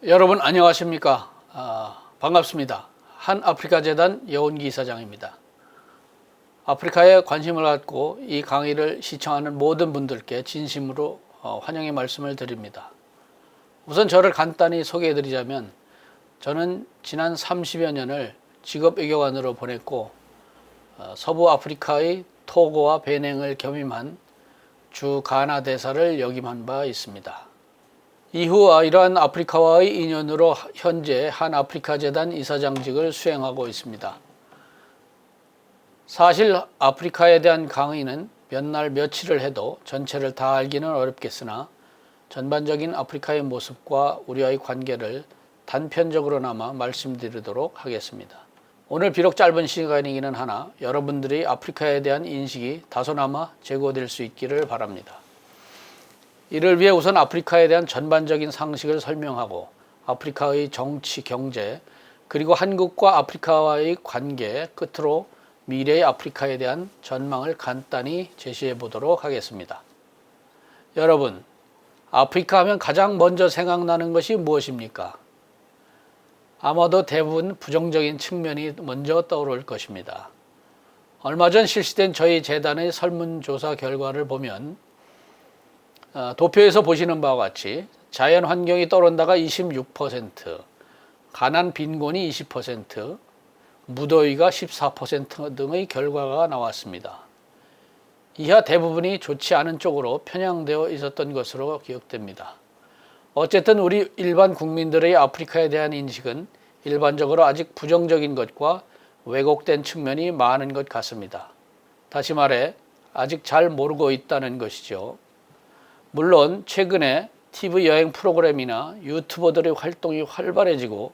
여러분 안녕하십니까? 반갑습니다. 한아프리카재단 여운기 이사장입니다. 아프리카에 관심을 갖고 이 강의를 시청하는 모든 분들께 진심으로 환영의 말씀을 드립니다. 우선 저를 간단히 소개해 드리자면, 저는 지난 30여 년을 직업외교관으로 보냈고, 서부 아프리카의 토고와 베냉을 겸임한 주 가나 대사를 역임한 바 있습니다. 이후 이러한 아프리카와의 인연으로 현재 한아프리카재단 이사장직을 수행하고 있습니다. 사실 아프리카에 대한 강의는 몇 날 며칠을 해도 전체를 다 알기는 어렵겠으나, 전반적인 아프리카의 모습과 우리와의 관계를 단편적으로나마 말씀드리도록 하겠습니다. 오늘 비록 짧은 시간이기는 하나 여러분들이 아프리카에 대한 인식이 다소나마 제고될 수 있기를 바랍니다. 이를 위해 우선 아프리카에 대한 전반적인 상식을 설명하고, 아프리카의 정치, 경제, 그리고 한국과 아프리카와의 관계, 끝으로 미래의 아프리카에 대한 전망을 간단히 제시해 보도록 하겠습니다. 여러분, 아프리카 하면 가장 먼저 생각나는 것이 무엇입니까? 아마도 대부분 부정적인 측면이 먼저 떠오를 것입니다. 얼마 전 실시된 저희 재단의 설문조사 결과를 보면, 도표에서 보시는 바와 같이 자연 환경이 떠오른다가 26%, 가난 빈곤이 20%, 무더위가 14% 등의 결과가 나왔습니다. 이하 대부분이 좋지 않은 쪽으로 편향되어 있었던 것으로 기억됩니다. 어쨌든 우리 일반 국민들의 아프리카에 대한 인식은 일반적으로 아직 부정적인 것과 왜곡된 측면이 많은 것 같습니다. 다시 말해 아직 잘 모르고 있다는 것이죠. 물론 최근에 TV 여행 프로그램이나 유튜버들의 활동이 활발해지고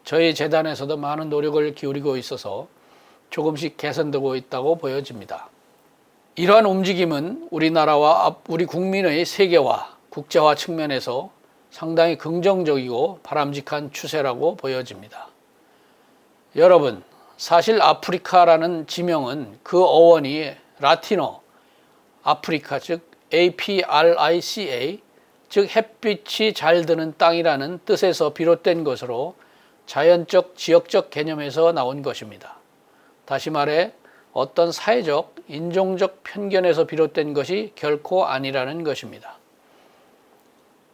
저희 재단에서도 많은 노력을 기울이고 있어서 조금씩 개선되고 있다고 보여집니다. 이러한 움직임은 우리나라와 우리 국민의 세계화, 국제화 측면에서 상당히 긍정적이고 바람직한 추세라고 보여집니다. 여러분, 사실 아프리카라는 지명은 그 어원이 라틴어 아프리카, 즉 APRICA, 즉 햇빛이 잘 드는 땅이라는 뜻에서 비롯된 것으로 자연적, 지역적 개념에서 나온 것입니다. 다시 말해 어떤 사회적, 인종적 편견에서 비롯된 것이 결코 아니라는 것입니다.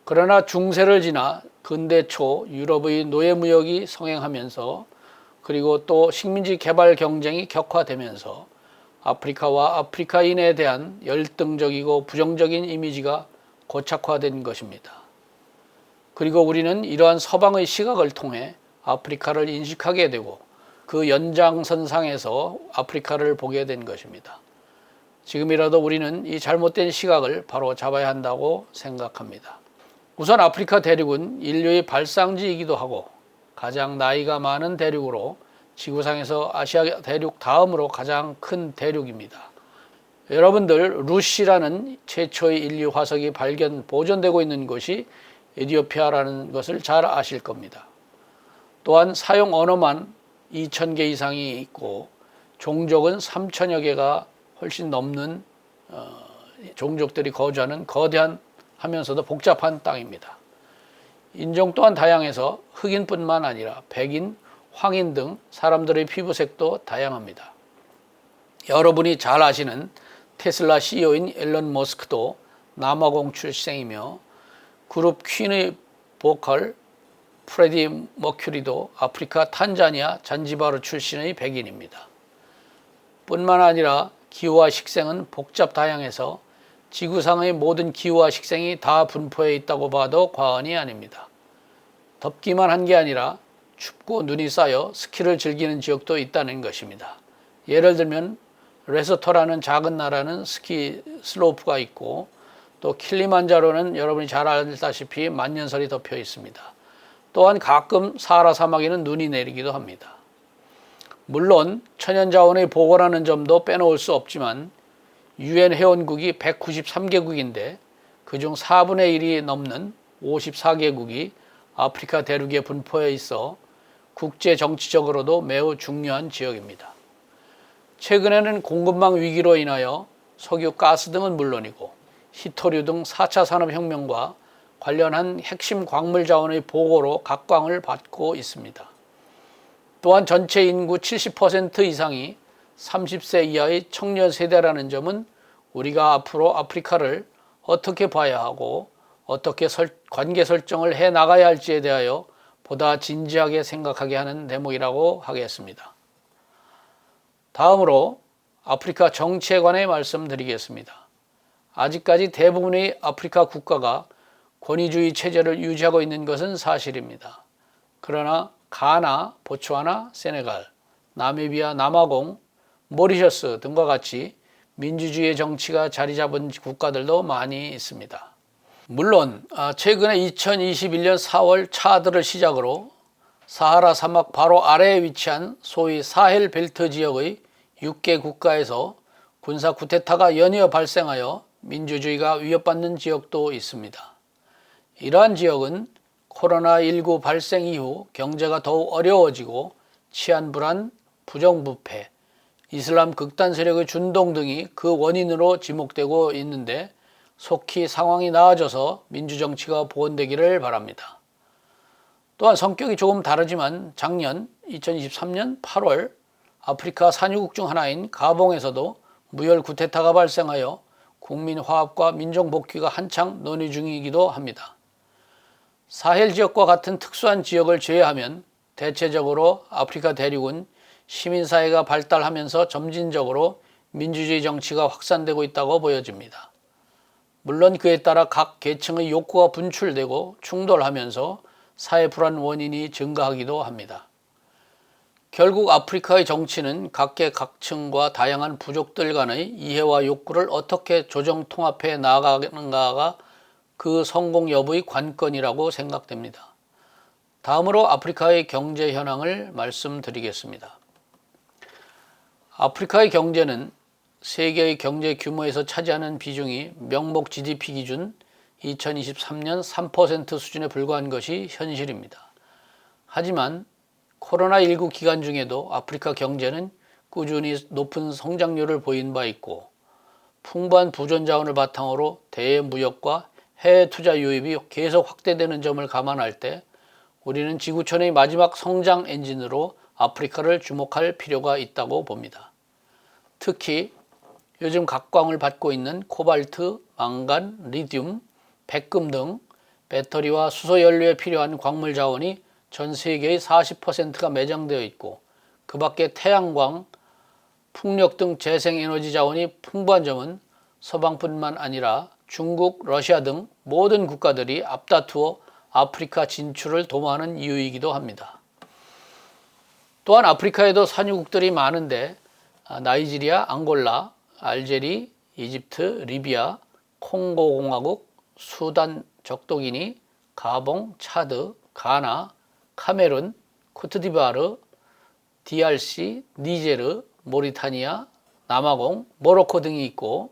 그러나 중세를 지나 근대 초 유럽의 노예무역이 성행하면서, 그리고 또 식민지 개발 경쟁이 격화되면서 아프리카와 아프리카인에 대한 열등적이고 부정적인 이미지가 고착화된 것입니다. 그리고 우리는 이러한 서방의 시각을 통해 아프리카를 인식하게 되고 그 연장선상에서 아프리카를 보게 된 것입니다. 지금이라도 우리는 이 잘못된 시각을 바로 잡아야 한다고 생각합니다. 우선 아프리카 대륙은 인류의 발상지이기도 하고 가장 나이가 많은 대륙으로 지구상에서 아시아 대륙 다음으로 가장 큰 대륙입니다. 여러분들, 루시라는 최초의 인류 화석이 보존되고 있는 곳이 에티오피아라는 것을 잘 아실 겁니다. 또한 사용 언어만 2,000개 이상이 있고 종족은 3,000여 개가 훨씬 넘는 종족들이 거주하는 거대한 하면서도 복잡한 땅입니다. 인종 또한 다양해서 흑인뿐만 아니라 백인, 황인 등 사람들의 피부색도 다양합니다. 여러분이 잘 아시는 테슬라 CEO인 앨런 머스크도 남아공 출생이며, 그룹 퀸의 보컬 프레디 머큐리도 아프리카 탄자니아 잔지바르 출신의 백인입니다. 뿐만 아니라 기후와 식생은 복잡 다양해서 지구상의 모든 기후와 식생이 다 분포해 있다고 봐도 과언이 아닙니다. 덥기만 한 게 아니라 춥고 눈이 쌓여 스키를 즐기는 지역도 있다는 것입니다. 예를 들면 레소토라는 작은 나라는 스키 슬로프가 있고, 또 킬리만자로는 여러분이 잘 알다시피 만년설이 덮여 있습니다. 또한 가끔 사하라 사막에는 눈이 내리기도 합니다. 물론 천연자원의 보고라는 점도 빼놓을 수 없지만, UN 회원국이 193개국인데 그중 4분의 1이 넘는 54개국이 아프리카 대륙에 분포해 있어 국제 정치적으로도 매우 중요한 지역입니다. 최근에는 공급망 위기로 인하여 석유, 가스 등은 물론이고 히토류 등 4차 산업혁명과 관련한 핵심 광물 자원의 보고로 각광을 받고 있습니다. 또한 전체 인구 70% 이상이 30세 이하의 청년 세대라는 점은 우리가 앞으로 아프리카를 어떻게 봐야 하고 어떻게 관계 설정을 해 나가야 할지에 대하여 보다 진지하게 생각하게 하는 대목이라고 하겠습니다. 다음으로 아프리카 정치에 관해 말씀드리겠습니다. 아직까지 대부분의 아프리카 국가가 권위주의 체제를 유지하고 있는 것은 사실입니다. 그러나 가나, 보츠와나, 세네갈, 나미비아, 남아공, 모리셔스 등과 같이 민주주의의 정치가 자리 잡은 국가들도 많이 있습니다. 물론 최근에 2021년 4월 차드를 시작으로 사하라 사막 바로 아래에 위치한 소위 사헬 벨트 지역의 6개 국가에서 군사 쿠데타가 연이어 발생하여 민주주의가 위협받는 지역도 있습니다. 이러한 지역은 코로나19 발생 이후 경제가 더욱 어려워지고 치안 불안, 부정부패, 이슬람 극단 세력의 준동 등이 그 원인으로 지목되고 있는데 속히 상황이 나아져서 민주정치가 복원되기를 바랍니다. 또한 성격이 조금 다르지만 작년 2023년 8월 아프리카 산유국 중 하나인 가봉에서도 무혈 쿠데타가 발생하여 국민 화합과 민족 복귀가 한창 논의 중이기도 합니다. 사헬 지역과 같은 특수한 지역을 제외하면 대체적으로 아프리카 대륙은 시민사회가 발달하면서 점진적으로 민주주의 정치가 확산되고 있다고 보여집니다. 물론 그에 따라 각 계층의 욕구가 분출되고 충돌하면서 사회 불안 원인이 증가하기도 합니다. 결국 아프리카의 정치는 각계각층과 다양한 부족들 간의 이해와 욕구를 어떻게 조정 통합해 나아가는가가 그 성공 여부의 관건이라고 생각됩니다. 다음으로 아프리카의 경제 현황을 말씀드리겠습니다. 아프리카의 경제는 세계의 경제 규모에서 차지하는 비중이 명목 GDP 기준 2023년 3% 수준에 불과한 것이 현실입니다. 하지만 코로나19 기간 중에도 아프리카 경제는 꾸준히 높은 성장률을 보인 바 있고 풍부한 부존 자원을 바탕으로 대무역과 해외 투자 유입이 계속 확대되는 점을 감안할 때 우리는 지구촌의 마지막 성장 엔진으로 아프리카를 주목할 필요가 있다고 봅니다. 특히 요즘 각광을 받고 있는 코발트, 망간, 리튬, 백금 등 배터리와 수소 연료에 필요한 광물 자원이 전 세계의 40%가 매장되어 있고 그 밖에 태양광, 풍력 등 재생에너지 자원이 풍부한 점은 서방뿐만 아니라 중국, 러시아 등 모든 국가들이 앞다투어 아프리카 진출을 도모하는 이유이기도 합니다. 또한 아프리카에도 산유국들이 많은데 나이지리아, 앙골라, 알제리, 이집트, 리비아, 콩고공화국, 수단, 적도기니, 가봉, 차드, 가나, 카메룬, 코트디부아르, DRC, 니제르, 모리타니아, 남아공, 모로코 등이 있고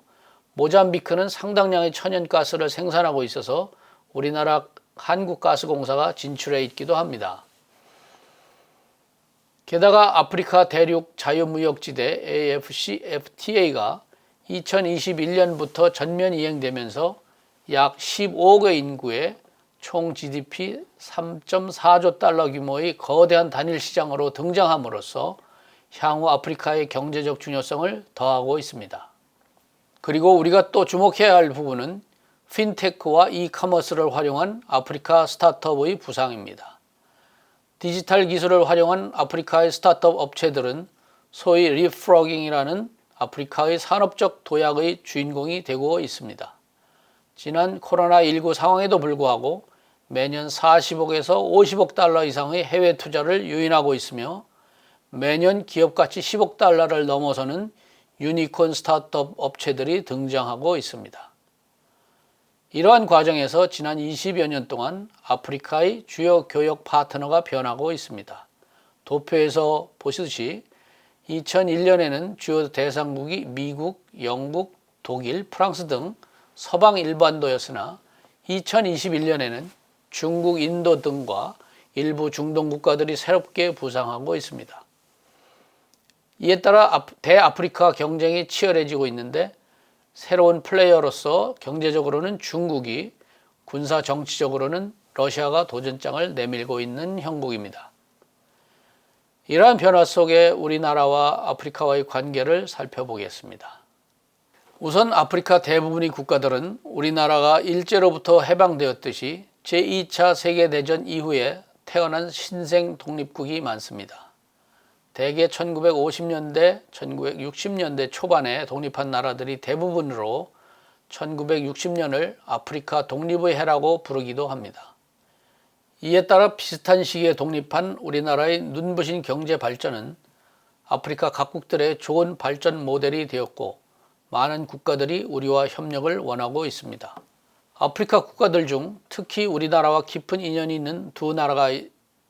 모잠비크는 상당량의 천연가스를 생산하고 있어서 우리나라 한국가스공사가 진출해 있기도 합니다. 게다가 아프리카 대륙 자유무역지대 AFCFTA가 2021년부터 전면 이행되면서 약 15억의 인구의 총 GDP 3.4조 달러 규모의 거대한 단일 시장으로 등장함으로써 향후 아프리카의 경제적 중요성을 더하고 있습니다. 그리고 우리가 또 주목해야 할 부분은 핀테크와 이커머스를 활용한 아프리카 스타트업의 부상입니다. 디지털 기술을 활용한 아프리카의 스타트업 업체들은 소위 리프로깅이라는 아프리카의 산업적 도약의 주인공이 되고 있습니다. 지난 코로나19 상황에도 불구하고 매년 40억에서 50억 달러 이상의 해외 투자를 유인하고 있으며 매년 기업가치 10억 달러를 넘어서는 유니콘 스타트업 업체들이 등장하고 있습니다. 이러한 과정에서 지난 20여 년 동안 아프리카의 주요 교역 파트너가 변하고 있습니다. 도표에서 보시듯이 2001년에는 주요 대상국이 미국, 영국, 독일, 프랑스 등 서방 일반도였으나 2021년에는 중국, 인도 등과 일부 중동 국가들이 새롭게 부상하고 있습니다. 이에 따라 대아프리카 경쟁이 치열해지고 있는데 새로운 플레이어로서 경제적으로는 중국이 군사 정치적으로는 러시아가 도전장을 내밀고 있는 형국입니다. 이러한 변화 속에 우리나라와 아프리카와의 관계를 살펴보겠습니다. 우선 아프리카 대부분의 국가들은 우리나라가 일제로부터 해방되었듯이 제2차 세계대전 이후에 태어난 신생 독립국이 많습니다. 대개 1950년대, 1960년대 초반에 독립한 나라들이 대부분으로 1960년을 아프리카 독립의 해라고 부르기도 합니다. 이에 따라 비슷한 시기에 독립한 우리나라의 눈부신 경제 발전은 아프리카 각국들의 좋은 발전 모델이 되었고 많은 국가들이 우리와 협력을 원하고 있습니다. 아프리카 국가들 중 특히 우리나라와 깊은 인연이 있는 두 나라가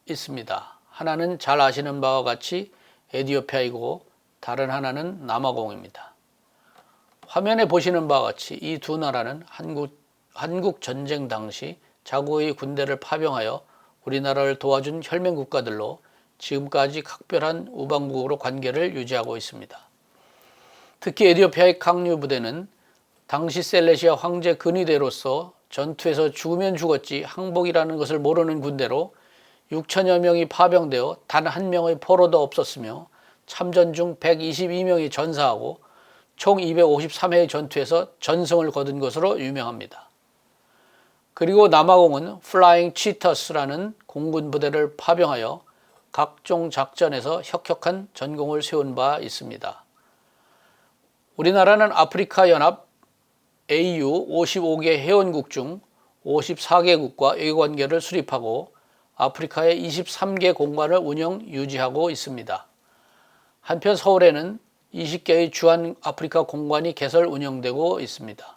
있습니다. 하나는 잘 아시는 바와 같이 에티오피아이고 다른 하나는 남아공입니다. 화면에 보시는 바와 같이 이 두 나라는 한국 전쟁 당시 자국의 군대를 파병하여 우리나라를 도와준 혈맹 국가들로 지금까지 각별한 우방국으로 관계를 유지하고 있습니다. 특히 에티오피아의 강류 부대는 당시 셀레시아 황제 근위대로서 전투에서 죽으면 죽었지 항복이라는 것을 모르는 군대로 6천여 명이 파병되어 단 한 명의 포로도 없었으며 참전 중 122명이 전사하고 총 253회의 전투에서 전승을 거둔 것으로 유명합니다. 그리고 남아공은 플라잉 치터스라는 공군 부대를 파병하여 각종 작전에서 혁혁한 전공을 세운 바 있습니다. 우리나라는 아프리카 연합 AU 55개 회원국 중 54개국과 외교관계를 수립하고 아프리카의 23개 공관을 운영 유지하고 있습니다. 한편 서울에는 20개의 주한 아프리카 공관이 개설 운영되고 있습니다.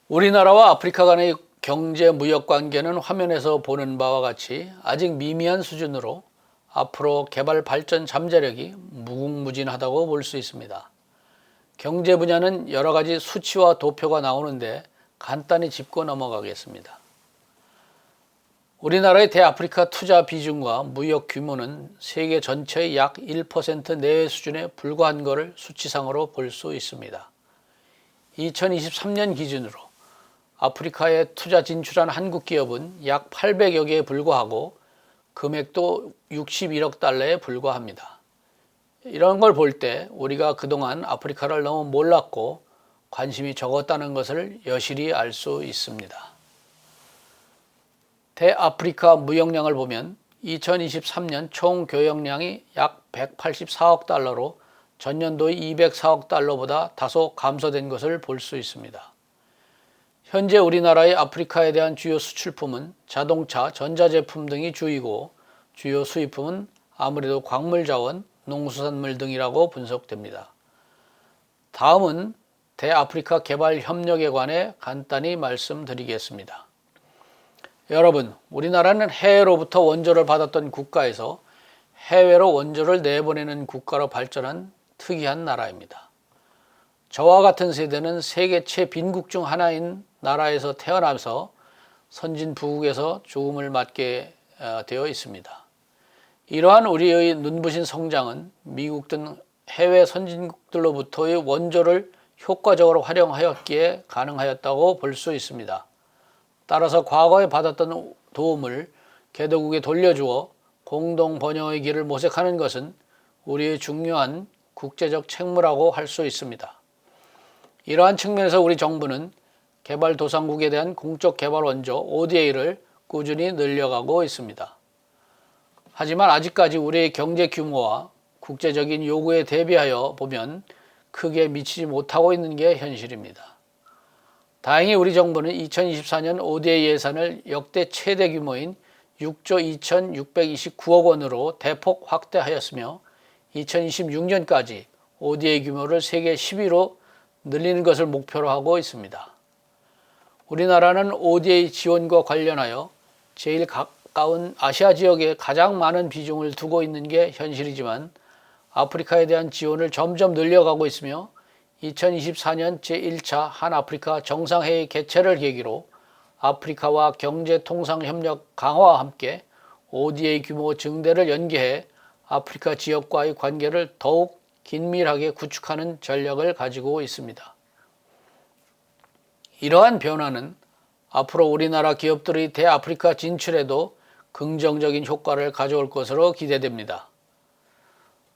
우리나라와 아프리카 간의 경제 무역 관계는 화면에서 보는 바와 같이 아직 미미한 수준으로 앞으로 개발 발전 잠재력이 무궁무진하다고 볼 수 있습니다. 경제 분야는 여러 가지 수치와 도표가 나오는데 간단히 짚고 넘어가겠습니다. 우리나라의 대아프리카 투자 비중과 무역 규모는 세계 전체의 약 1% 내외 수준에 불과한 것을 수치상으로 볼 수 있습니다. 2023년 기준으로 아프리카에 투자 진출한 한국 기업은 약 800여 개에 불과하고 금액도 61억 달러에 불과합니다. 이런 걸 볼 때 우리가 그동안 아프리카를 너무 몰랐고 관심이 적었다는 것을 여실히 알 수 있습니다. 대아프리카 무역량을 보면 2023년 총 교역량이 약 184억 달러로 전년도의 204억 달러보다 다소 감소된 것을 볼 수 있습니다. 현재 우리나라의 아프리카에 대한 주요 수출품은 자동차, 전자제품 등이 주이고 주요 수입품은 아무래도 광물자원, 농수산물 등이라고 분석됩니다. 다음은 대아프리카 개발 협력에 관해 간단히 말씀드리겠습니다. 여러분, 우리나라는 해외로부터 원조를 받았던 국가에서 해외로 원조를 내보내는 국가로 발전한 특이한 나라입니다. 저와 같은 세대는 세계 최빈국 중 하나인 나라에서 태어나면서 선진 부국에서 죽음을 맞게 되어 있습니다. 이러한 우리의 눈부신 성장은 미국 등 해외 선진국들로부터의 원조를 효과적으로 활용하였기에 가능하였다고 볼 수 있습니다. 따라서 과거에 받았던 도움을 개도국에 돌려주어 공동 번영의 길을 모색하는 것은 우리의 중요한 국제적 책무라고 할 수 있습니다. 이러한 측면에서 우리 정부는 개발도상국에 대한 공적 개발 원조 ODA를 꾸준히 늘려가고 있습니다. 하지만 아직까지 우리의 경제 규모와 국제적인 요구에 대비하여 보면 크게 미치지 못하고 있는 게 현실입니다. 다행히 우리 정부는 2024년 ODA 예산을 역대 최대 규모인 6조 2,629억 원으로 대폭 확대하였으며 2026년까지 ODA 규모를 세계 10위로 늘리는 것을 목표로 하고 있습니다. 우리나라는 ODA 지원과 관련하여 제일 가까운 아시아 지역에 가장 많은 비중을 두고 있는 게 현실이지만 아프리카에 대한 지원을 점점 늘려가고 있으며 2024년 제1차 한아프리카 정상회의 개최를 계기로 아프리카와 경제통상협력 강화와 함께 ODA 규모 증대를 연계해 아프리카 지역과의 관계를 더욱 긴밀하게 구축하는 전략을 가지고 있습니다. 이러한 변화는 앞으로 우리나라 기업들의 대아프리카 진출에도 긍정적인 효과를 가져올 것으로 기대됩니다.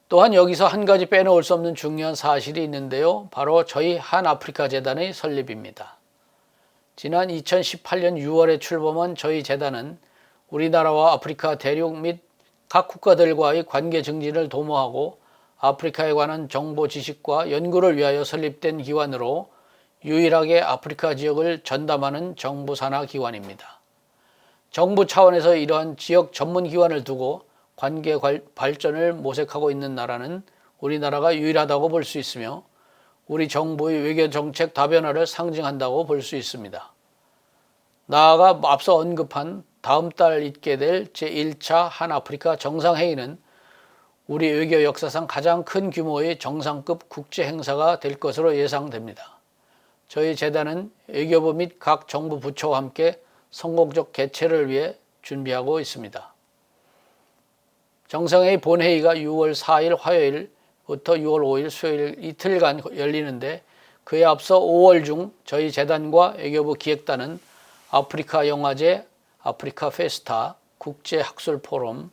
또한 여기서 한 가지 빼놓을 수 없는 중요한 사실이 있는데요. 바로 저희 한아프리카 재단의 설립입니다. 지난 2018년 6월에 출범한 저희 재단은 우리나라와 아프리카 대륙 및 각 국가들과의 관계 증진을 도모하고 아프리카에 관한 정보 지식과 연구를 위하여 설립된 기관으로 유일하게 아프리카 지역을 전담하는 정부 산하 기관입니다. 정부 차원에서 이러한 지역 전문 기관을 두고 관계 발전을 모색하고 있는 나라는 우리나라가 유일하다고 볼 수 있으며 우리 정부의 외교 정책 다변화를 상징한다고 볼 수 있습니다. 나아가 앞서 언급한 다음 달 있게 될 제1차 한아프리카 정상회의는 우리 외교 역사상 가장 큰 규모의 정상급 국제 행사가 될 것으로 예상됩니다. 저희 재단은 외교부 및 각 정부 부처와 함께 성공적 개최를 위해 준비하고 있습니다. 정상회의 본회의가 6월 4일 화요일부터 6월 5일 수요일 이틀간 열리는데 그에 앞서 5월 중 저희 재단과 외교부 기획단은 아프리카 영화제, 아프리카 페스타, 국제학술 포럼,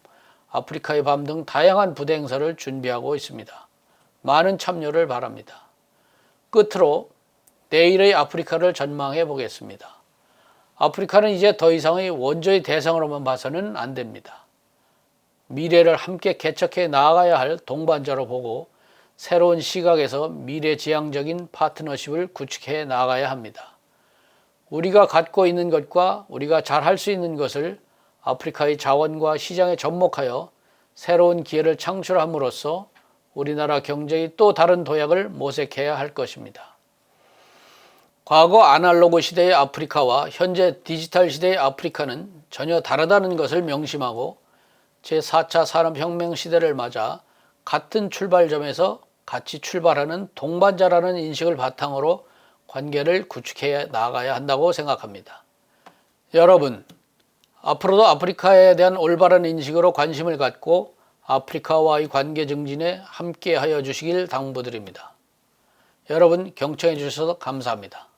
아프리카의 밤 등 다양한 부대 행사를 준비하고 있습니다. 많은 참여를 바랍니다. 끝으로 내일의 아프리카를 전망해 보겠습니다. 아프리카는 이제 더 이상의 원조의 대상으로만 봐서는 안 됩니다. 미래를 함께 개척해 나아가야 할 동반자로 보고 새로운 시각에서 미래지향적인 파트너십을 구축해 나아가야 합니다. 우리가 갖고 있는 것과 우리가 잘할 수 있는 것을 아프리카의 자원과 시장에 접목하여 새로운 기회를 창출함으로써 우리나라 경제의 또 다른 도약을 모색해야 할 것입니다. 과거 아날로그 시대의 아프리카와 현재 디지털 시대의 아프리카는 전혀 다르다는 것을 명심하고 제4차 산업혁명 시대를 맞아 같은 출발점에서 같이 출발하는 동반자라는 인식을 바탕으로 관계를 구축해 나가야 한다고 생각합니다. 여러분, 앞으로도 아프리카에 대한 올바른 인식으로 관심을 갖고 아프리카와의 관계 증진에 함께하여 주시길 당부드립니다. 여러분 경청해 주셔서 감사합니다.